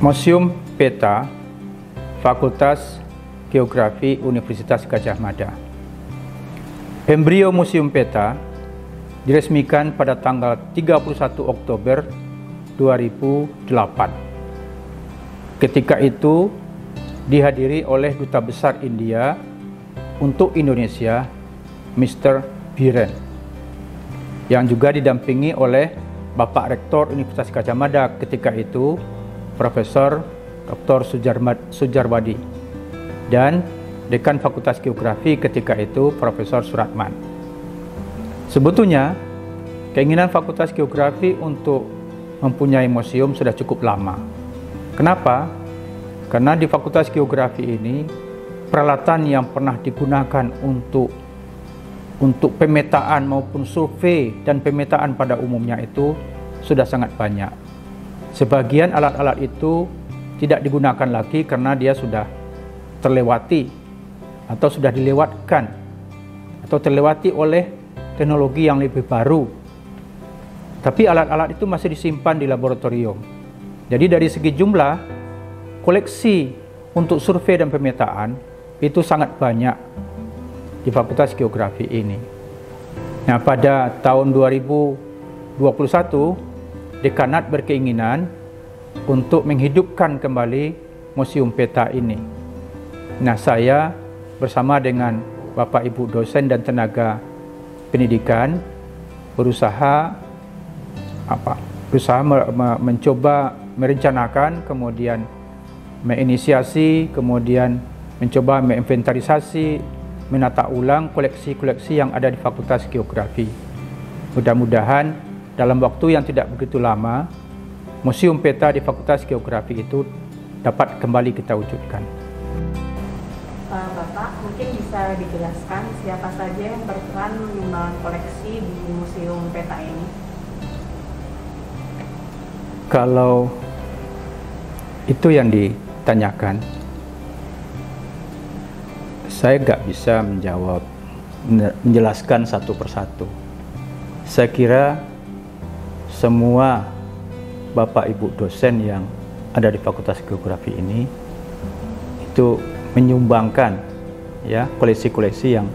Museum Peta, Fakultas Geografi Universitas Gadjah Mada. Embrio Museum Peta diresmikan pada tanggal 31 Oktober 2008. Ketika itu dihadiri oleh Duta Besar India untuk Indonesia, Mr. Biren, yang juga didampingi oleh Bapak Rektor Universitas Gadjah Mada ketika itu, Profesor Dr. Sujarwadi, dan Dekan Fakultas Geografi ketika itu, Profesor Suratman. Sebetulnya, keinginan Fakultas Geografi untuk mempunyai museum sudah cukup lama. Kenapa? Karena di Fakultas Geografi ini, peralatan yang pernah digunakan untuk pemetaan maupun survei dan pemetaan pada umumnya itu sudah sangat banyak. Sebagian alat-alat itu tidak digunakan lagi karena dia sudah terlewati atau sudah dilewatkan atau terlewati oleh teknologi yang lebih baru. Tapi alat-alat itu masih disimpan di laboratorium. Jadi dari segi jumlah, koleksi untuk survei dan pemetaan itu sangat banyak di Fakultas Geografi ini. Nah, pada tahun 2021, Dekanat berkeinginan untuk menghidupkan kembali Museum Peta ini. Nah, saya bersama dengan Bapak Ibu dosen dan tenaga pendidikan berusaha mencoba merencanakan, kemudian menginisiasi, kemudian mencoba menginventarisasi, menata ulang koleksi-koleksi yang ada di Fakultas Geografi. Mudah-mudahan dalam waktu yang tidak begitu lama, Museum Peta di Fakultas Geografi itu dapat kembali kita wujudkan. Bapak, mungkin bisa dijelaskan siapa saja yang berperan menyumbang koleksi di Museum Peta ini? Kalau itu yang ditanyakan, saya nggak bisa menjelaskan satu persatu. Saya kira semua Bapak Ibu dosen yang ada di Fakultas Geografi ini itu menyumbangkan ya koleksi-koleksi yang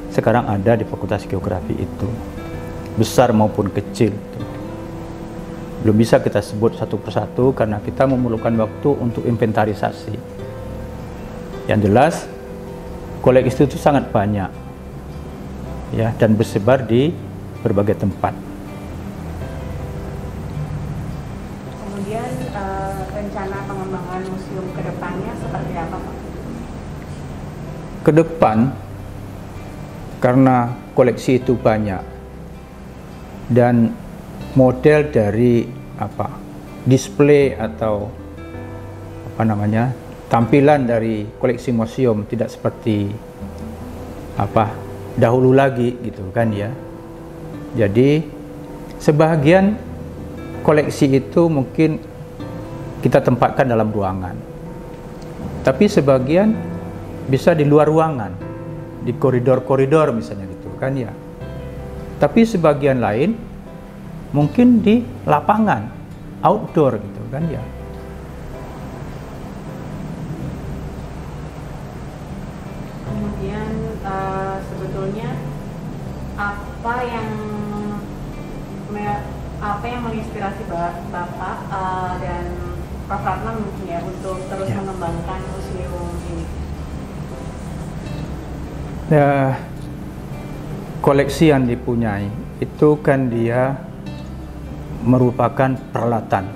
sekarang ada di Fakultas Geografi itu, besar maupun kecil. Belum bisa kita sebut satu persatu karena kita memerlukan waktu untuk inventarisasi. Yang jelas koleksi itu sangat banyak ya, dan bersebar di berbagai tempat. Kemudian rencana pengembangan museum ke depannya seperti apa, Pak? Ke depan, karena koleksi itu banyak dan model dari display atau tampilan dari koleksi museum tidak seperti dahulu lagi gitu kan ya. Jadi sebagian koleksi itu mungkin kita tempatkan dalam ruangan, tapi sebagian bisa di luar ruangan, di koridor-koridor misalnya gitu kan ya. Tapi sebagian lain mungkin di lapangan, outdoor gitu kan ya. Kemudian sebetulnya apa yang menginspirasi Bapak dan Prof. Ratman mungkin ya untuk terus mengembangkan museum ini? Ya, koleksi yang dipunyai itu kan dia merupakan peralatan.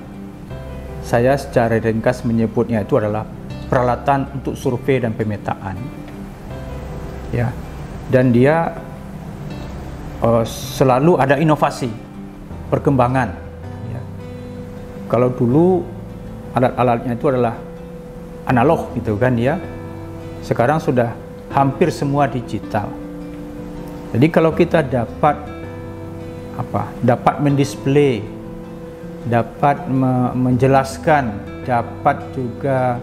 Saya secara ringkas menyebutnya itu adalah peralatan untuk survei dan pemetaan. Ya, dan dia selalu ada inovasi, perkembangan. Ya. Kalau dulu alat-alatnya itu adalah analog gitu kan ya, sekarang sudah hampir semua digital. Jadi kalau kita dapat mendisplay, dapat menjelaskan, dapat juga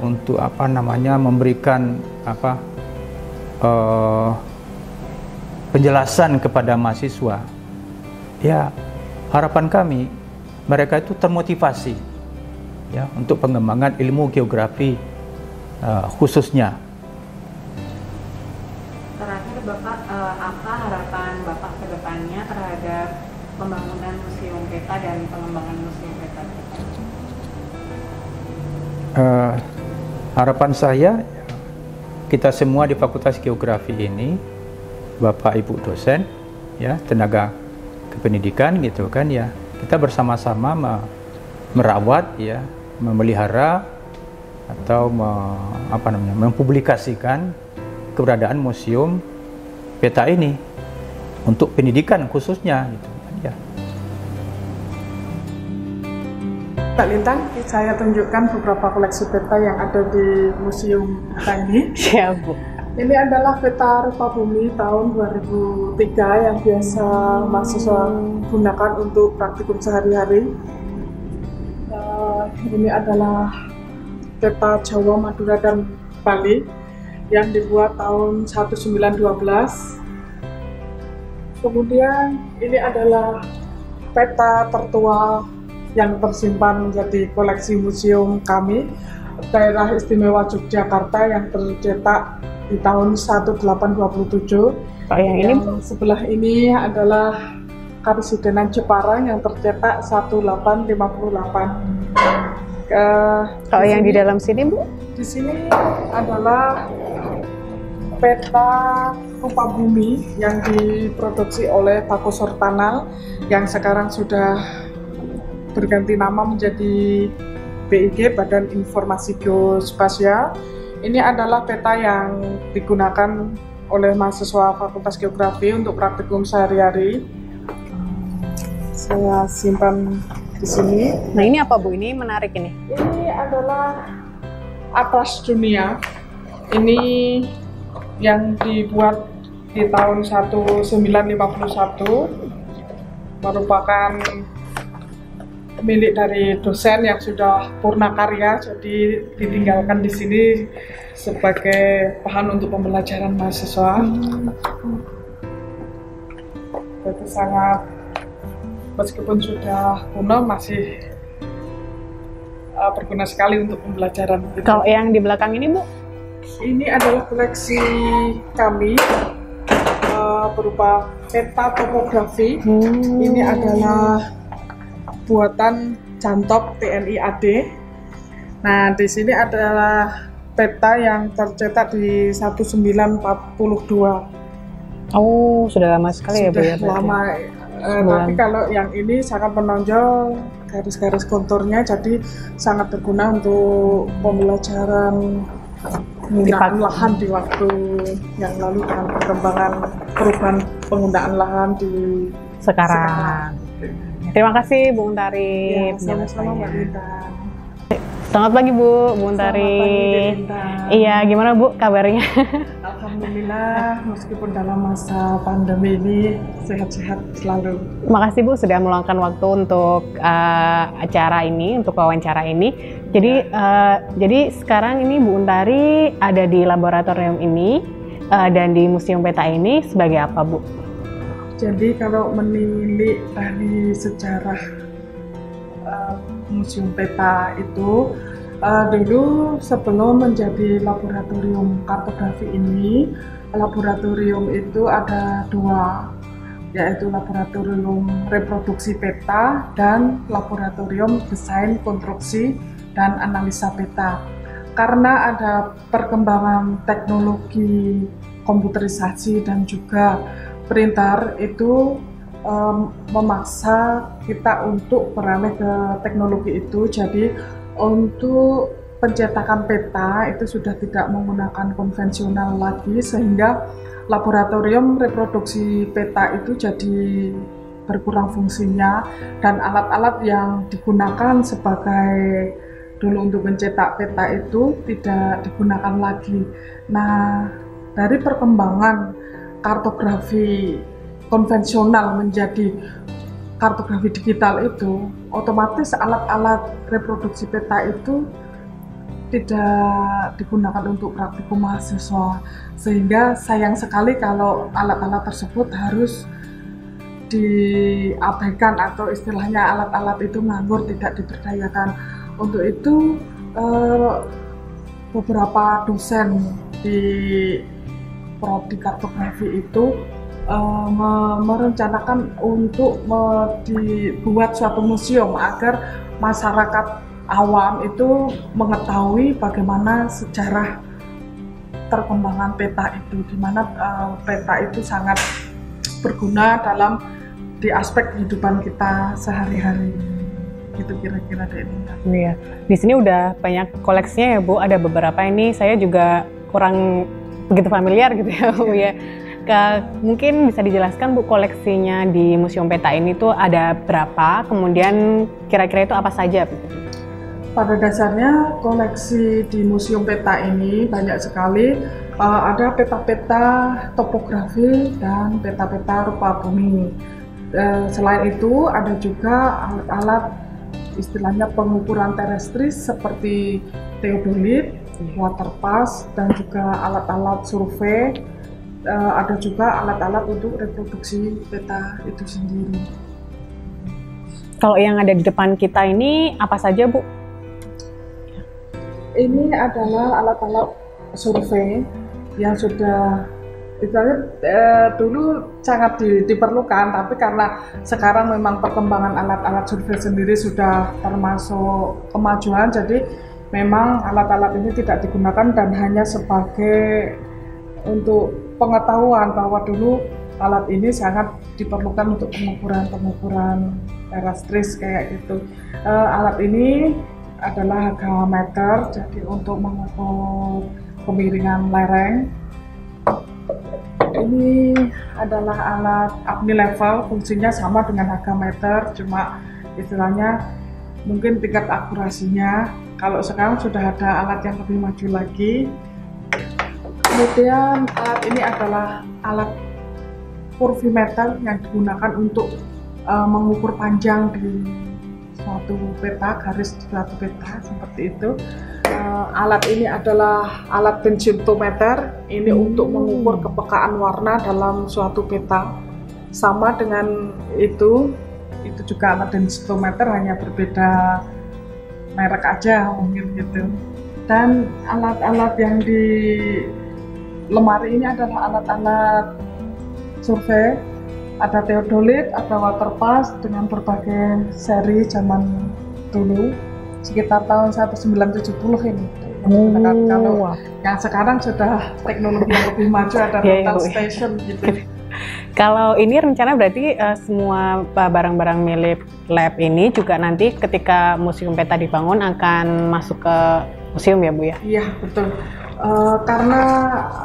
untuk memberikan penjelasan kepada mahasiswa, ya harapan kami mereka itu termotivasi ya untuk pengembangan ilmu geografi khususnya. Terakhir Bapak, apa harapan Bapak ke depannya terhadap pembangunan Museum Peta dan pengembangan Museum Peta? Harapan saya, kita semua di Fakultas Geografi ini, Bapak Ibu dosen, ya tenaga kependidikan gitu kan ya, kita bersama-sama merawat ya, memelihara atau mempublikasikan keberadaan Museum Peta ini untuk pendidikan khususnya gitu kan ya. Mbak Lintang, saya tunjukkan beberapa koleksi peta yang ada di Museum Peta ini. Siap, Bu. Ini adalah peta rupa bumi tahun 2003 yang biasa mahasiswa gunakan untuk praktikum sehari-hari. Ini adalah peta Jawa, Madura, dan Bali yang dibuat tahun 1912. Kemudian ini adalah peta tertua yang tersimpan menjadi koleksi museum kami, Daerah Istimewa Yogyakarta, yang tercetak di tahun 1827. Yang ini sebelah ini adalah Karesidenan Jepara yang tercetak 1858. Kalau yang di dalam sini, Bu? Di sini adalah peta rupa bumi yang diproduksi oleh Bako Sortanal yang sekarang sudah berganti nama menjadi BIG, Badan Informasi Geospasial. Ini adalah peta yang digunakan oleh mahasiswa Fakultas Geografi untuk praktikum sehari-hari. Saya simpan di sini. Nah, ini apa, Bu? Ini menarik ini. Ini adalah Atlas Dunia. Ini yang dibuat di tahun 1951, merupakan milik dari dosen yang sudah purna karya, jadi ditinggalkan di sini sebagai bahan untuk pembelajaran mahasiswa. Itu sangat, meskipun sudah kuno, masih berguna sekali untuk pembelajaran. Kalau yang di belakang ini, Bu? Ini adalah koleksi kami berupa peta topografi. Ini adalah buatan Jantop TNI AD. Nah, di sini adalah peta yang tercetak di 1942. Oh, sudah lama sekali sudah ya, Bu ya? Lama. Tapi kalau yang ini sangat menonjol garis-garis konturnya, jadi sangat berguna untuk pembelajaran penggunaan lahan di waktu yang lalu dengan perkembangan perubahan penggunaan lahan di sekarang. Terima kasih Bu Untari. Ya, sama-sama Mbak Linda. Selamat pagi Bu Untari. Iya, gimana Bu kabarnya? Alhamdulillah, meskipun dalam masa pandemi ini sehat-sehat selalu. Terima kasih Bu sudah meluangkan waktu untuk acara ini, untuk wawancara ini. Jadi sekarang ini Bu Untari ada di laboratorium ini dan di Museum Peta ini sebagai apa, Bu? Jadi kalau menilik dari sejarah Museum Peta itu, dulu sebelum menjadi laboratorium kartografi ini, laboratorium itu ada dua, yaitu laboratorium reproduksi peta dan laboratorium desain, konstruksi, dan analisa peta. Karena ada perkembangan teknologi komputerisasi dan juga printer, itu memaksa kita untuk beralih ke teknologi itu. Jadi untuk pencetakan peta itu sudah tidak menggunakan konvensional lagi, sehingga laboratorium reproduksi peta itu jadi berkurang fungsinya, dan alat-alat yang digunakan sebagai dulu untuk mencetak peta itu tidak digunakan lagi. Nah, dari perkembangan kartografi konvensional menjadi kartografi digital itu, otomatis alat-alat reproduksi peta itu tidak digunakan untuk praktikum mahasiswa, sehingga sayang sekali kalau alat-alat tersebut harus diabaikan, atau istilahnya alat-alat itu nganggur, tidak diberdayakan. Untuk itu beberapa dosen di prodi kartografi itu merencanakan untuk dibuat suatu museum agar masyarakat awam itu mengetahui bagaimana sejarah perkembangan peta itu, di mana peta itu sangat berguna di aspek kehidupan kita sehari-hari. Gitu kira-kira deh ini. Iya, di sini udah banyak koleksinya ya Bu. Ada beberapa ini saya juga kurang begitu familiar gitu ya Bu ya. Mungkin bisa dijelaskan Bu, koleksinya di Museum Peta ini tuh ada berapa? Kemudian kira-kira itu apa saja Bu? Pada dasarnya koleksi di Museum Peta ini banyak sekali. Ada peta-peta topografi dan peta-peta rupa bumi. Selain itu ada juga alat-alat istilahnya pengukuran terestris seperti teodolit, waterpass, dan juga alat-alat survei. Ada juga alat-alat untuk reproduksi peta itu sendiri. Kalau yang ada di depan kita ini apa saja Bu? Ini adalah alat-alat survei yang sudah dulu sangat diperlukan, tapi karena sekarang memang perkembangan alat-alat survei sendiri sudah termasuk kemajuan, jadi memang alat-alat ini tidak digunakan dan hanya sebagai untuk pengetahuan bahwa dulu alat ini sangat diperlukan untuk pengukuran terestris kayak gitu. Alat ini adalah hygrometer, jadi untuk mengukur kemiringan lereng. Ini adalah alat apni level, fungsinya sama dengan hygrometer, cuma istilahnya mungkin tingkat akurasinya. Kalau sekarang sudah ada alat yang lebih maju lagi. Kemudian alat ini adalah alat purvimeter yang digunakan untuk mengukur panjang di suatu peta, garis di suatu peta seperti itu. Alat ini adalah alat densitometer, ini untuk mengukur kepekaan warna dalam suatu peta. Sama dengan itu juga alat densitometer, hanya berbeda merek aja mungkin gitu. Dan alat-alat yang di lemari ini adalah alat-alat survei. Ada teodolit, ada waterpass dengan berbagai seri zaman dulu, sekitar tahun 1970 ini. Kalau yang sekarang sudah teknologi yang lebih maju, ada total station gitu. Kalau ini rencana berarti semua barang-barang milik lab ini juga nanti ketika Museum Peta dibangun akan masuk ke museum ya Bu ya? Iya betul, karena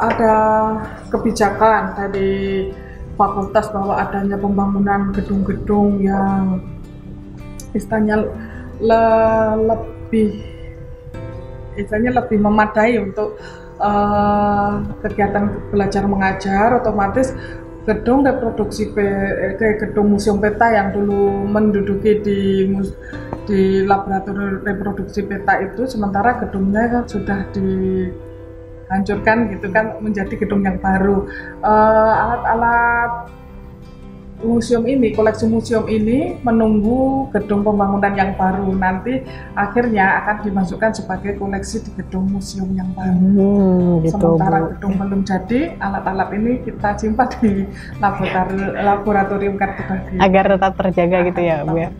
ada kebijakan dari fakultas bahwa adanya pembangunan gedung-gedung yang istilahnya lebih memadai untuk kegiatan belajar mengajar, otomatis gedung reproduksi gedung Museum Peta yang dulu menduduki di laboratorium reproduksi peta itu, sementara gedungnya kan sudah dihancurkan gitu kan, menjadi gedung yang baru. Alat-alat museum ini, koleksi museum ini menunggu gedung pembangunan yang baru, nanti akhirnya akan dimasukkan sebagai koleksi di gedung museum yang baru. Gitu, sementara gedung belum jadi, alat-alat ini kita simpan di laboratorium kartografi agar tetap terjaga gitu ya Bu ya.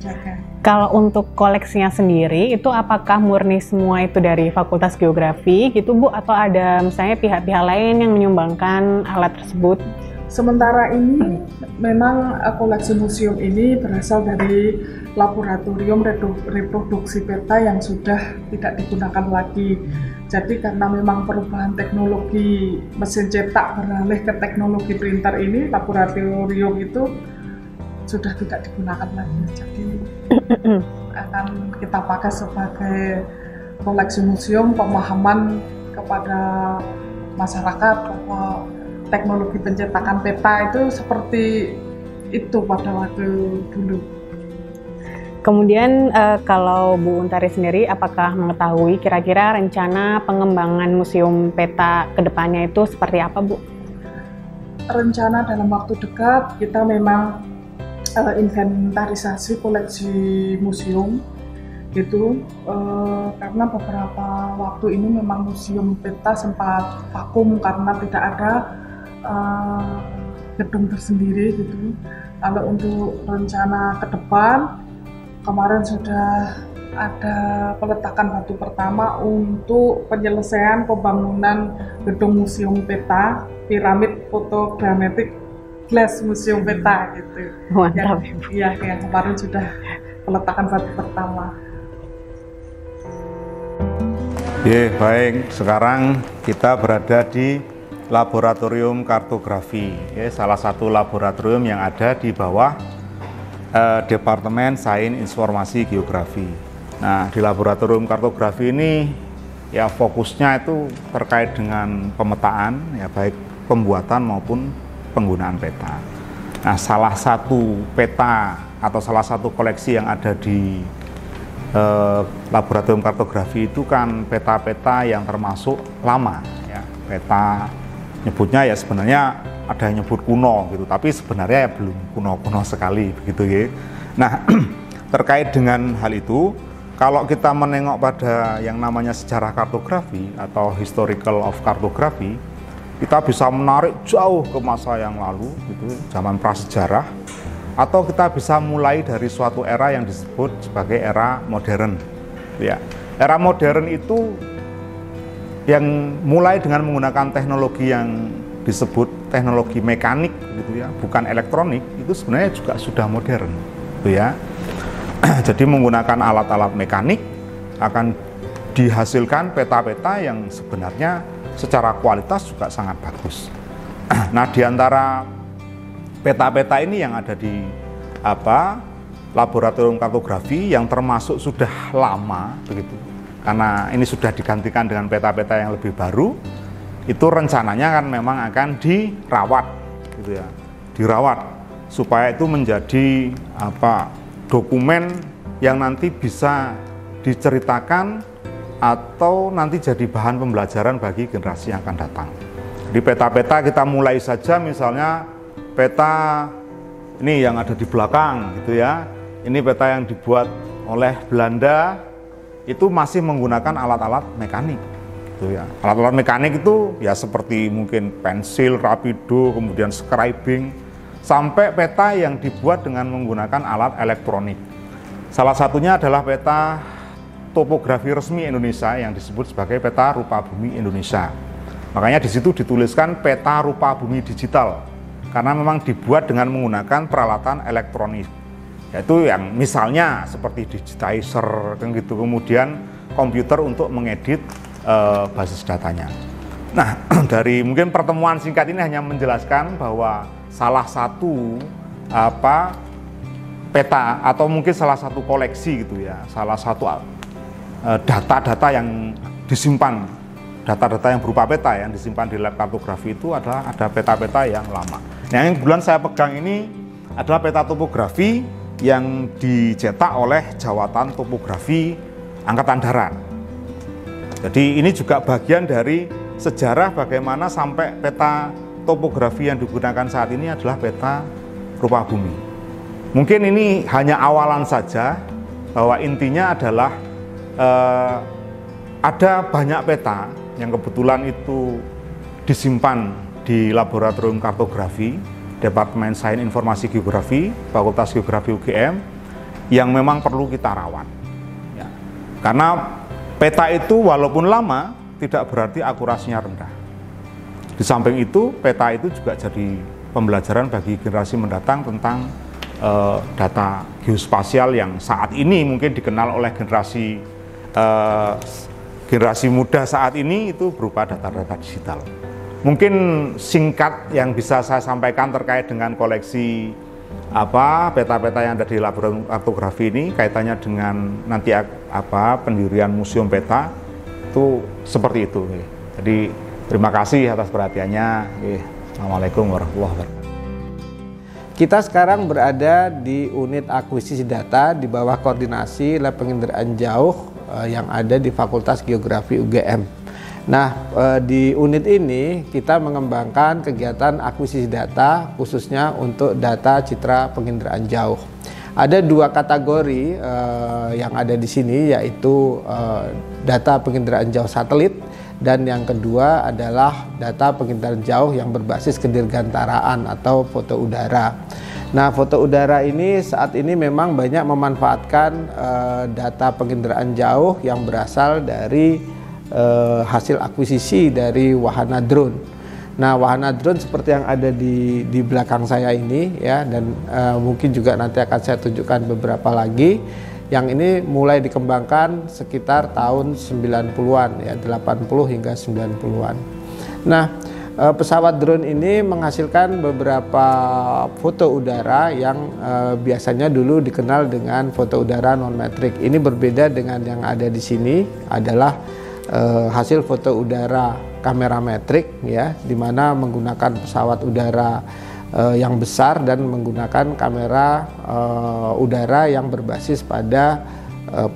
Kalau untuk koleksinya sendiri itu apakah murni semua itu dari Fakultas Geografi gitu Bu, atau ada misalnya pihak-pihak lain yang menyumbangkan alat tersebut? Sementara ini memang koleksi museum ini berasal dari laboratorium reproduksi peta yang sudah tidak digunakan lagi. Jadi karena memang perubahan teknologi mesin cetak beralih ke teknologi printer ini, laboratorium itu sudah tidak digunakan lagi. Jadi akan kita pakai sebagai koleksi museum, pemahaman kepada masyarakat bahwa teknologi pencetakan peta itu seperti itu pada waktu dulu. Kemudian kalau Bu Untari sendiri, apakah mengetahui kira-kira rencana pengembangan Museum Peta ke depannya itu seperti apa Bu? Rencana dalam waktu dekat kita memang inventarisasi koleksi museum Itu karena beberapa waktu ini memang Museum Peta sempat vakum karena tidak ada gedung tersendiri gitu. Kalau untuk rencana ke depan, kemarin sudah ada peletakan batu pertama untuk penyelesaian pembangunan gedung Museum Peta, piramid fotogrammetric glass Museum Peta gitu. Mantap. Iya, yang kemarin sudah peletakan batu pertama. Ya, baik. Sekarang kita berada di Laboratorium Kartografi, ya, salah satu laboratorium yang ada di bawah Departemen Sains Informasi Geografi. Nah, di Laboratorium Kartografi ini ya fokusnya itu terkait dengan pemetaan, ya baik pembuatan maupun penggunaan peta. Nah, salah satu peta atau salah satu koleksi yang ada di Laboratorium Kartografi itu kan peta-peta yang termasuk lama, ya. Peta nyebutnya ya sebenarnya ada yang nyebut kuno gitu, tapi sebenarnya ya belum kuno-kuno sekali begitu ya. Nah, terkait dengan hal itu, kalau kita menengok pada yang namanya sejarah kartografi atau historical of cartography, kita bisa menarik jauh ke masa yang lalu gitu, zaman prasejarah, atau kita bisa mulai dari suatu era yang disebut sebagai era modern. Ya, era modern itu yang mulai dengan menggunakan teknologi yang disebut teknologi mekanik, gitu ya, bukan elektronik. Itu sebenarnya juga sudah modern, gitu ya. Jadi menggunakan alat-alat mekanik akan dihasilkan peta-peta yang sebenarnya secara kualitas juga sangat bagus. Nah, di antara peta-peta ini yang ada di Laboratorium Kartografi yang termasuk sudah lama begitu, karena ini sudah digantikan dengan peta-peta yang lebih baru, itu rencananya kan memang akan dirawat gitu ya, dirawat supaya itu menjadi dokumen yang nanti bisa diceritakan atau nanti jadi bahan pembelajaran bagi generasi yang akan datang. Di peta-peta kita mulai saja, misalnya peta ini yang ada di belakang gitu ya. Ini peta yang dibuat oleh Belanda, itu masih menggunakan alat-alat mekanik gitu ya. Alat-alat mekanik itu ya seperti mungkin pensil, rapido, kemudian scribing, sampai peta yang dibuat dengan menggunakan alat elektronik. Salah satunya adalah peta topografi resmi Indonesia yang disebut sebagai peta rupa bumi Indonesia. Makanya di situ dituliskan peta rupa bumi digital, karena memang dibuat dengan menggunakan peralatan elektronik, yaitu yang misalnya seperti digitizer kan gitu, kemudian komputer untuk mengedit basis datanya. Nah, dari mungkin pertemuan singkat ini hanya menjelaskan bahwa salah satu peta atau mungkin salah satu koleksi gitu ya, salah satu data-data yang disimpan, data-data yang berupa peta yang disimpan di lab kartografi itu adalah ada peta-peta yang lama. Nah, yang kebetulan saya pegang ini adalah peta topografi yang dicetak oleh Jawatan Topografi Angkatan Darat. Jadi ini juga bagian dari sejarah bagaimana sampai peta topografi yang digunakan saat ini adalah peta rupa bumi. Mungkin ini hanya awalan saja, bahwa intinya adalah ada banyak peta yang kebetulan itu disimpan di Laboratorium Kartografi, Departemen Sains Informasi Geografi, Fakultas Geografi UGM, yang memang perlu kita rawat. Ya. Karena peta itu walaupun lama, tidak berarti akurasinya rendah. Di samping itu, peta itu juga jadi pembelajaran bagi generasi mendatang tentang data geospasial yang saat ini mungkin dikenal oleh generasi muda saat ini itu berupa data-data digital. Mungkin singkat yang bisa saya sampaikan terkait dengan koleksi peta-peta yang ada di Laboratorium Kartografi ini, kaitannya dengan nanti pendirian Museum Peta itu seperti itu. Jadi terima kasih atas perhatiannya. Assalamualaikum warahmatullahi wabarakatuh. Kita sekarang berada di unit akuisisi data di bawah koordinasi Lab Penginderaan Jauh yang ada di Fakultas Geografi UGM. Nah, di unit ini kita mengembangkan kegiatan akuisisi data khususnya untuk data citra penginderaan jauh. Ada dua kategori yang ada di sini, yaitu data penginderaan jauh satelit, dan yang kedua adalah data penginderaan jauh yang berbasis kedirgantaraan atau foto udara. Nah, foto udara ini saat ini memang banyak memanfaatkan data penginderaan jauh yang berasal dari hasil akuisisi dari wahana drone. Nah, wahana drone seperti yang ada di belakang saya ini ya, dan mungkin juga nanti akan saya tunjukkan beberapa lagi. Yang ini mulai dikembangkan sekitar tahun 90-an ya, 80 hingga 90-an. Nah, pesawat drone ini menghasilkan beberapa foto udara yang biasanya dulu dikenal dengan foto udara non-metrik. Ini berbeda dengan yang ada di sini, adalah hasil foto udara kamera metrik ya, di mana menggunakan pesawat udara yang besar dan menggunakan kamera udara yang berbasis pada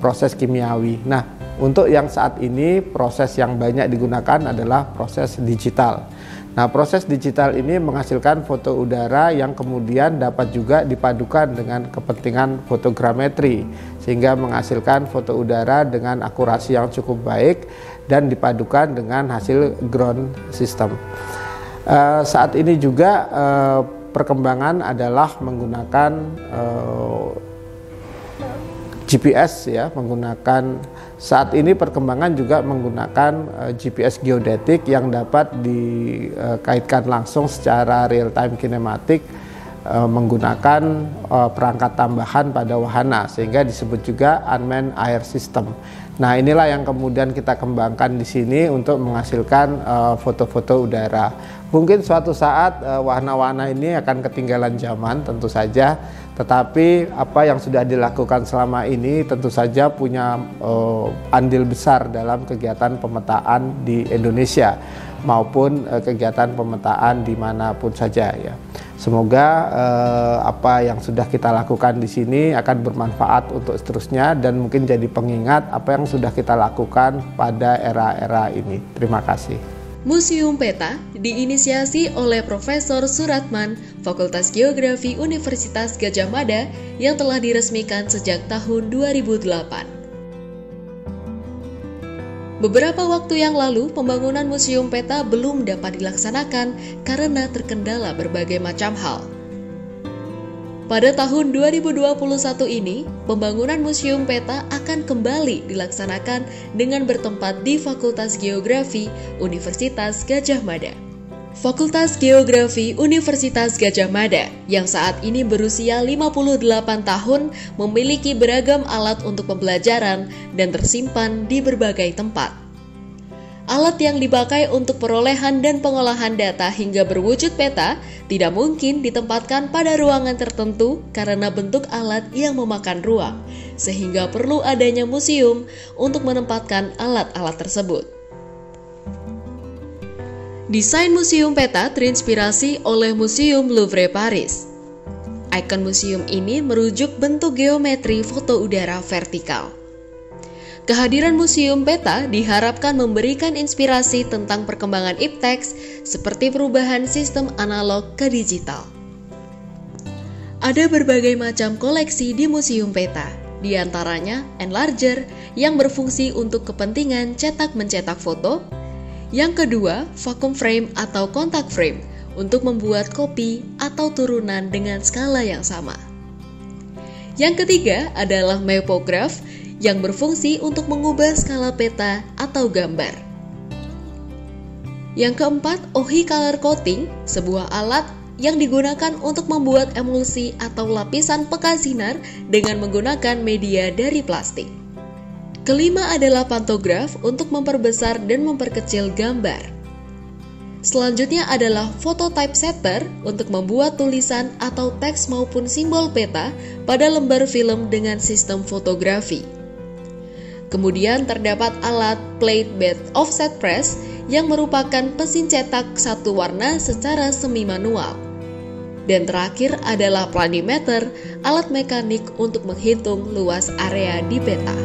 proses kimiawi. Nah, untuk yang saat ini proses yang banyak digunakan adalah proses digital. Nah, proses digital ini menghasilkan foto udara yang kemudian dapat juga dipadukan dengan kepentingan fotogrametri, sehingga menghasilkan foto udara dengan akurasi yang cukup baik dan dipadukan dengan hasil ground system. Saat ini juga perkembangan adalah menggunakan GPS ya, saat ini perkembangan juga menggunakan GPS geodetik yang dapat dikaitkan langsung secara real time kinematik menggunakan perangkat tambahan pada wahana, sehingga disebut juga unmanned air system. Nah, inilah yang kemudian kita kembangkan di sini untuk menghasilkan foto-foto udara. Mungkin suatu saat wahana-wahana ini akan ketinggalan zaman tentu saja, tetapi apa yang sudah dilakukan selama ini tentu saja punya andil besar dalam kegiatan pemetaan di Indonesia maupun kegiatan pemetaan dimanapun saja ya. Semoga apa yang sudah kita lakukan di sini akan bermanfaat untuk seterusnya dan mungkin jadi pengingat apa yang sudah kita lakukan pada era-era ini. Terima kasih. Museum Peta diinisiasi oleh Profesor Suratman, Fakultas Geografi Universitas Gadjah Mada yang telah diresmikan sejak tahun 2008. Beberapa waktu yang lalu, pembangunan Museum Peta belum dapat dilaksanakan karena terkendala berbagai macam hal. Pada tahun 2021 ini, pembangunan Museum Peta akan kembali dilaksanakan dengan bertempat di Fakultas Geografi Universitas Gadjah Mada. Fakultas Geografi Universitas Gadjah Mada yang saat ini berusia 58 tahun memiliki beragam alat untuk pembelajaran dan tersimpan di berbagai tempat. Alat yang dipakai untuk perolehan dan pengolahan data hingga berwujud peta tidak mungkin ditempatkan pada ruangan tertentu karena bentuk alat yang memakan ruang, sehingga perlu adanya museum untuk menempatkan alat-alat tersebut. Desain Museum Peta terinspirasi oleh Museum Louvre Paris. Ikon museum ini merujuk bentuk geometri foto udara vertikal. Kehadiran Museum Peta diharapkan memberikan inspirasi tentang perkembangan ipteks seperti perubahan sistem analog ke digital. Ada berbagai macam koleksi di Museum Peta, di antaranya enlarger yang berfungsi untuk kepentingan cetak-mencetak foto. Yang kedua, vacuum frame atau kontak frame untuk membuat kopi atau turunan dengan skala yang sama. Yang ketiga adalah mapograph yang berfungsi untuk mengubah skala peta atau gambar. Yang keempat, OHI color coating, sebuah alat yang digunakan untuk membuat emulsi atau lapisan pekat sinar dengan menggunakan media dari plastik. Kelima adalah pantograf untuk memperbesar dan memperkecil gambar. Selanjutnya adalah photo typesetter untuk membuat tulisan atau teks maupun simbol peta pada lembar film dengan sistem fotografi. Kemudian terdapat alat plate bed offset press yang merupakan mesin cetak satu warna secara semi manual. Dan terakhir adalah planimeter, alat mekanik untuk menghitung luas area di peta.